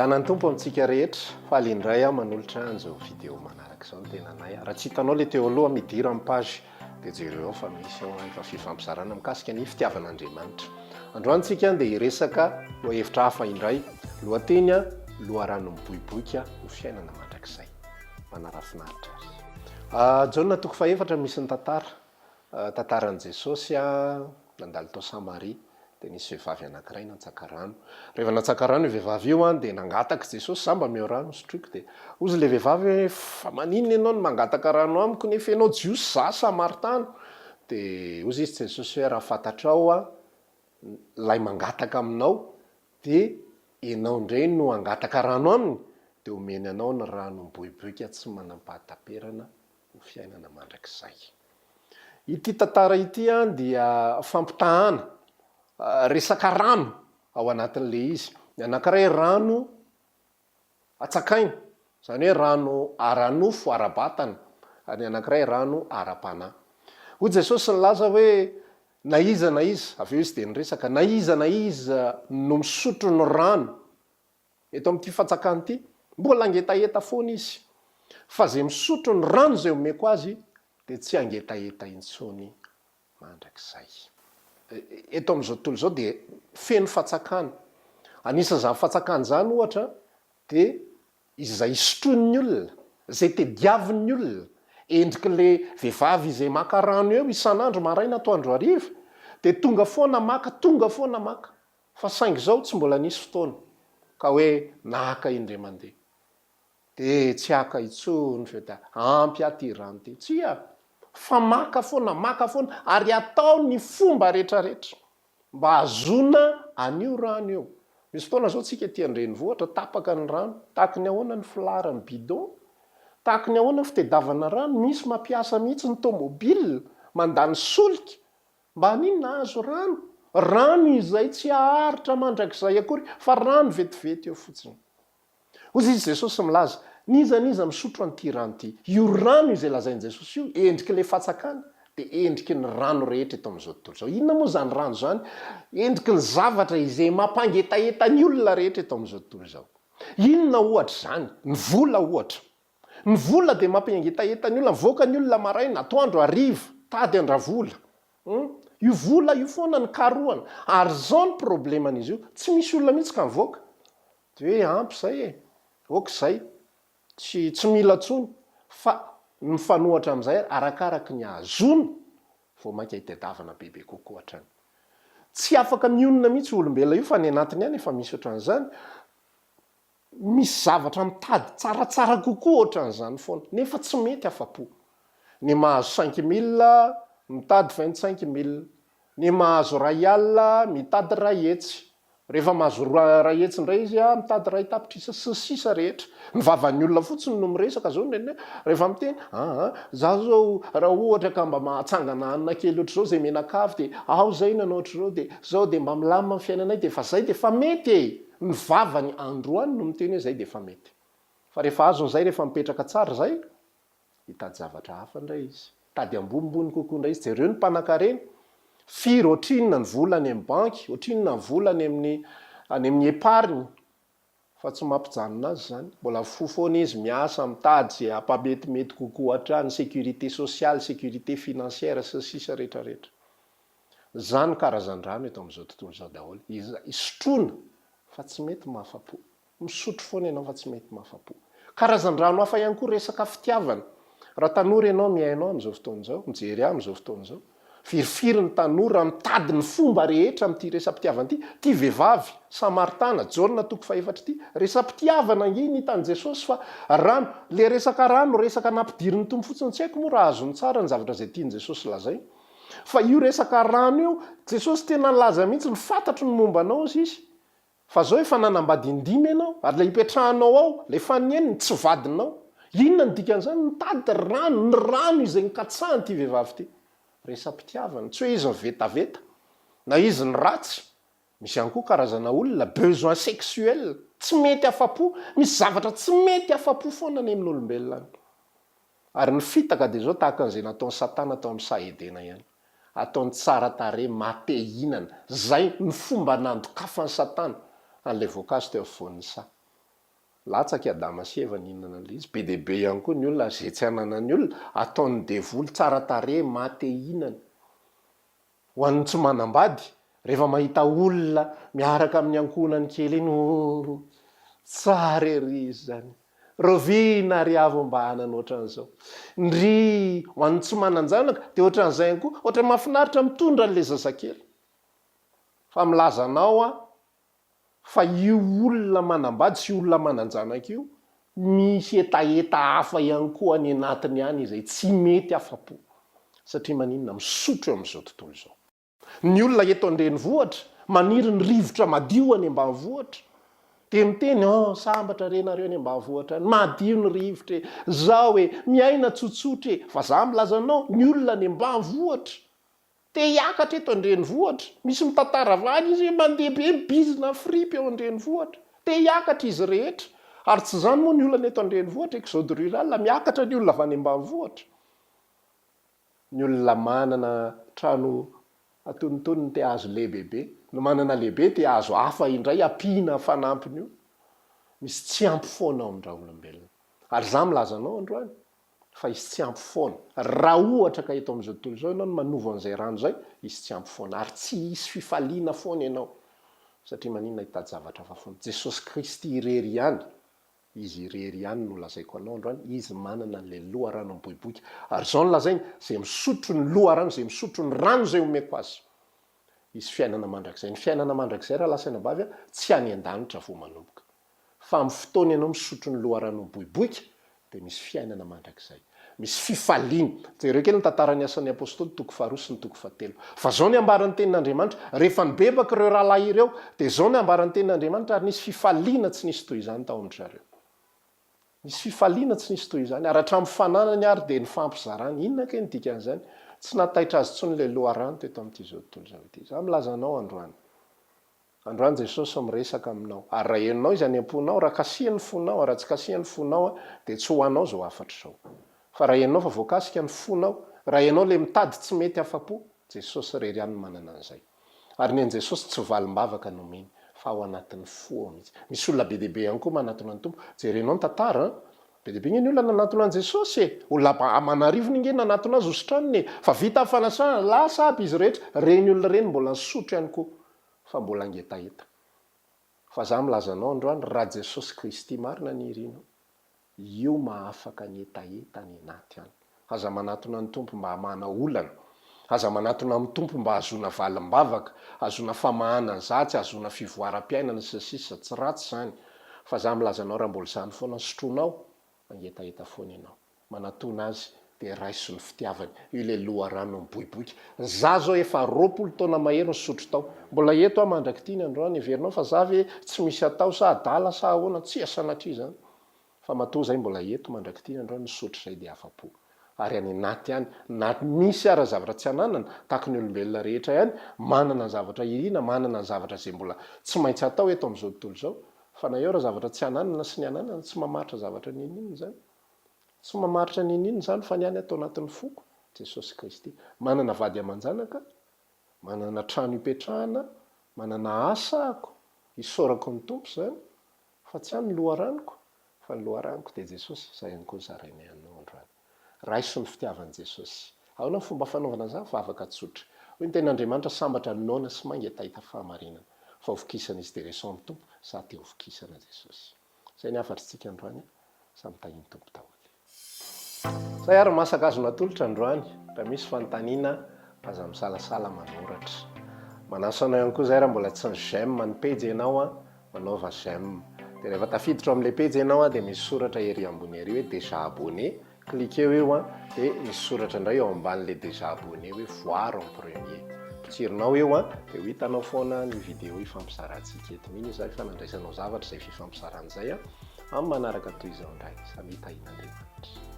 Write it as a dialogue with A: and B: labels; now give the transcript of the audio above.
A: Andanan'ny tompo amintsika rehetra fa alindray aho manolotra an'izao vidéo manaraka izao ny tenanay. Raha tsy hitanao ilay teo aloha midira amin'ny page dia jereo fa misy efa fifampizarana mikasika ny fitiavan'Andriamanitra. Androany tsika dia hiresaka hevitra hafa indray. Lohateny Loharano miboiboika ho fiainana mandrakizay. Manarafinaritra azy. Jaona toko faefatra misy ny tantaran'i Jesosy nandalo tao Samaria. Dia nisy vehivavy anankiray natsaka rano. Rehefa natsaka rano io vehivavy io dia nangataka Jesosy samba meo rano sotroiko dia ozy ilay vehivavy hoe fa maninona ianao no mangataka rano amiko nefa ianao jiosy za Samaritana. Dia ozy izy Jesosy hoe raha fantatrao lay mangataka aminao dia ianao indray no angataka rano aminy dia omeny anao ny rano miboiboika tsy manam-pahataperana ho fiainana mandrakizay. Ity tantara ity dia fampitahana resaka rano ao anatin'ilay izy. Ny anankiray rano atsakaina, izany hoe rano ara-nofo ara-batana, ary ny anankiray rano ara-panahy. Hoy Jesosy nilaza hoe na iza avy eo izy dia niresaka na iza no misotro ny rano eto amin'ity fatsakana ity, mbola angetaeta foana izy, fa zay misotro ny rano zay omeko azy dia tsy angetaeta intsony mandrakizay. Eto amin'izao tontolo izao dia feno fatsakana. Anisan'izany fatsakana izany ohatra dia izay sotroin'ny olona, izay tediavin'ny olona, endrik'ilay vehivavy izay maka rano eo isan'andro maraina atoandro hariva dia tonga foana maka, fa saingy izao tsy mbola nisy fotoana ka hoe naka indray mandeha dia tsy haka intsony fe da ampy aty rano ty, tsy fa maka foana ary atao ny fomba rehetrarehetra mba hazona an'io rano io. Misy fotoana zao tsika ety andrenivohitra tapaka ny rano, tahaka ny ahoana ny filara ny bidon, tahaka ny ahoana ny fitediavana rano, misy mampiasa mihitsy ny tômôbila mandany solika mba ninona azo rano izay tsy aharitra mandrakizay akory fa rano vetivety eo fotsiny. Hozy izy Jesosy milaza niza misotro an'ity rano ity. Io rano izay lazain'i Jesosy io endrik'ilay fatsakana dia endriky ny rano rehetra eto amin'izao tontolo izao. Inona moa zany rano zany? Endriky ny zavatra izay mampangetaeta ny olona rehetra eto amin'izao tontolo izao. Inona ohatra zany? Ny vola ohatra. Ny vola dia mampangetaeta ny olona, mivoaka ny olona maraina atoandro hariva tady andravola. Io vola io foana ny karohana, ary zao ny probleman'izy io, tsy misy olona mihitsy ka mivoaka dia hoe ampy zay okazay tsy mila tsony, fa ny fanohatra amin'izay arakaraky ny ahazona vao mainka hitadiavana bebe kokoa hatrany. Tsy afaka mionona mihitsy olombelona io fa ny anatiny any efa misy ohatran'izany, misy zavatra mitady tsaratsara kokoa ohatran'izany foana nefa tsy mety afa-po. Ny mahazo 5 000 mitady 25 000, ny mahazo 1 alina mitady 1 hetsy, rehefa mahazo 1 hetsy indray izy mitady 1 tapitrisa sy sisa rehetra. Ny vavan'ny olona fotsiny no miresaka zao rehefa miteny za zao raha ohatra ka mba mahatsangana hanina kely ohatr' zao zay menakavy dia ao zay nanao ohatr' zao dia zao dia mba milamina amin'ny fiainanay dia fa zay dia fa mety ny vavany androany no miteny hoe zay dia fa mety. Fa rehefa azon'izay rehefa mipetraka tsara zay hitady zavatra hafa indray izy, tady ambonimbony kokoa indray izy. Jereo ny mpanan-karena firy ohatrinona ny vola any amin'ny banky, ohatrinona ny vola any amin'ny épargne, fa tsy mampijanona azy zany. Mbola fofoana izy miasa mitady zay hampametimety kokoa hatrany, sécurité sociale, sécurité financière sy sisa rehetrarehetra. Zany karazan-drano eto amin'izao tontolo izao daholo. Isotroana fa tsy mety mahafa-po, misotro foana ianao fa tsy mety mahafa-po. Karazan-drano hafa ihany koa resaka fitiavana. Raha tanora ianao miainao amin'izao fotoana izao, mijery amin'izao fotoana izao, firifiry ny tanora mitady ny fomba rehetra amin'ity resam-pitiavana ity. Ty vehivavy Samaritana, Jaona toko faefatra ity, resam-pitiavana iny hitan'i Jesosy fa rano, le resaka rano, resaka nampidirin'ny tompo fotsiny, tsy haiko moa raha azony tsara ny zavatra izay tian'i Jesosy lazay. Fa io resaka rano io, Jesosy tena laza mihitsy ny fantatro ny momba anao izy. Fa zao efa nanambady indimy ianao, ary le hipetrahanao ao, le faneniny tsy vadinao. Inona ny dikan'izany? Mitady rano, ny rano izay nikatsahan' ty vehivavy ty. Resam-pitiavana, tsy hoe izy ny vetaveta na izy ny ratsy. Misy ihany koa karazana olona besoin sexuel, tsy mety afa-po, misy zavatra tsy mety afa-po foana any amin'olombelona any. Ary ny fitaka dia zao tahaka an'izay nataon'ny Satana tao amin'ny Sahedena ihany. Ataony tsara tarehy matehinana, zay ny fomba nandokafan'ny Satana an'ilay voankazo teo afovoan'ny Sa. latsaka Adama sy Eva nihinana an'ilay izy. Be dia be ihany koa ny olona zay tsy hananany olona ataony devoly tsara tarehy maty hihinana. Ho an'ny tsy manambady rehefa mahita olona miaraka amin'ny ankohonany kely iny tsara ery izy zany. Roviana ry avo mba hanana ohatran'izao. Ndry ho an'ny tsy mananjanaka dia ohatran'izay ihany koa, ohatran'ny mahafinaritra mitondra an'ilay zazakely. Fa milaza anao fa io olona manambady sy olona mananjanaka io misy etaeta hafa ihany koa any anatiny any izay tsy mety afa-po. Satria maninona misotro amin'izao tontolo izao. Ny olona eto an-drenivohitra maniry ny rivotra madio any ambanivohitra. Miteny sambatra renareo any ambanivohitra any, madio ny rivotra zao miaina tsotsotra fa za milaza anao ny olona any ambanivohitra te hiakatra eto an-drenivohitra, misy mitantara valy izy mandeha be mibizina fripy eo an-drenivohitra, te hiakatra izy rehetra. Ary tsy zany moa ny olona eto an-drenivohitra exode rural miakatra ny olona avy any ambanivohitra. Ny olona manana trano atonontonony te hazo lehibebe, no manana lehibe te hazo hafa indray ampiana fanampiny io. Misy tsy ampy foana ao amin'ny olombelona. Ary za milaza anao androany fa izy tsy ampy foana. Raha ohatra ka eto amin'izao tontolo izao ianao no manova an'izay rano zay, izy tsy ampy foana ary tsy hisy fifaliana foana ianao. Satria maninona hitady zavatra hafa foana. Jesosy Kristy irery ihany. Izy irery ihany no lazaiko anao androany, izy manana an'ilay loharano miboiboika. Ary zao no lazainy zay misotro ny loharano, zay misotro ny rano zay omeko azy. Izy fiainana mandrakizay. Ny fiainana mandrakizay raha lasaina bavy tsy any an-danitra vo manomboka. Fa amin'ny fotoana ianao misotro ny loharano miboiboika dia misy fiainana mandrakizay. Misy fifaliana. Jereo kely ny tantaran'ny asan'ny apôstôly toko 2 sy ny toko 7. Fa zao ny ambaran'ny tenin'Andriamanitra, rehefa nibebaka ireo rahalahy ireo, dia zao ny ambaran'ny tenin'Andriamanitra ary nisy fifaliana tsy nisy toy izany tao amin'ny zareo. Misy fifaliana tsy nisy toy izany. Ary hatramin'ny fananany ary dia ny fampizarany. Inona ke ny dikan'izany? Tsy nataitra azy tsony ilay loharano teto amin'ity zao tontolo izao ity. Za milaza anao androany. Androany Jesosy miresaka aminao. Ary raha henonao izy any am-ponao, raha kasiany fonao, raha tsy kasiany fonao dia tsy ho anao zao afatra zao. Fa raha henonao fa voakasika ny fonao, raha henao le mitady tsy mety afa-po, Jesosy irery ihany manana an'izay. Ary ny Jesosy tsy valim-bavaka nomeny, fa ao anatin'ny fo mihitsy. Misy olona be dia be ihany koa manatona ny tompo. Jerenao ny tantara, be dia be ny olona nanatona an' Jesosy olona aman'arivony nge nanatona azy ositraniny. Fa vita fanasana lasa aby izy rehetra. Reny olona reny mbola nisotro ihany koa, fa mbola ngetaeta. Fa za milaza anao androany, raha Jesosy Kristy marina ny irinao, io mahafaka ny etaeta ny anaty any. Aza manatona ny tompo mba hamana olana, aza manatona amin'ny tompo mba hazona valim-bavaka, hazona famahana ny zatsy, hazona fivoaram-piainana sy sisa tsy ratsy zany. Fa za milaza anao raha mbola zany foana sotronao, mangetaeta foana ianao. Manatona azy dia raiso ny fitiavany. Io le loharano miboiboika. Za zao efa 20 taona mahery nisotro tao. Mbola eto mandrakitiny androany heverinao fa za ve tsy misy atao sa adala sa ahoana, tsy asanatria zany. Fa matoa zay mbola eto mandrakitiny androany nisotro zay dia afa-po. Ary any anaty any, na misy ara zavatra tsy ananana, tahaka ny olombelona rehetra ihany, manana zavatra irina, manana zavatra zay mbola tsy maintsy atao eto amin'izao tontolo izao. Fa na eo raha zavatra tsy ananana sy ny ananana, tsy mamaritra zavatra ninina zany. Tsy mamaritra ninina zany fa ny any atao anatin'ny foko. Jesosy Kristy manana vady aman-janaka, manana trano ipetrahana, manana asako, isaorako ny tompo zany, fa tsy any loharanoko, fa ny loharanoko dia Jesosy. Izay ihany koa zaraina ianao androany. Raiso ny fitiavan'i Jesosy. Ahoana ny fomba fanaovana zany fa afaka tsotra. Hoy ny tenin'Andriamanitra, sambatra noana sy mangetaita fahamarinana. Fa ovokisana izy dia reso amin'ny tompo, sa te ovokisana Jesosy. Izay ny afatritsika androany, samy tahiny tompo daholo. Zay ary masaka azo natolotra androany, raha misy fanontaniana, aza misalasala manoratra. Manasa anao ihany koa zay raha mbola tsy ny j'aime ny pejy ianao, manaova j'aime. Dia rehefa tafiditra amin'ilay pejy ianao dia misy soratra ery ambony ery hoe déjà abonné. Cliquez eo dia misy soratra indray eo ambanin'ilay déjà abonné hoe voir en premier. Pitsirinao eo dia ho hitanao foana ny vidéo ifampizarantsika eto. Miny izay fa nandraisanao zavatra izay fifampizaran'izay amin'ny manaraka toy izao indray. Samy hitahina Andriamanitra.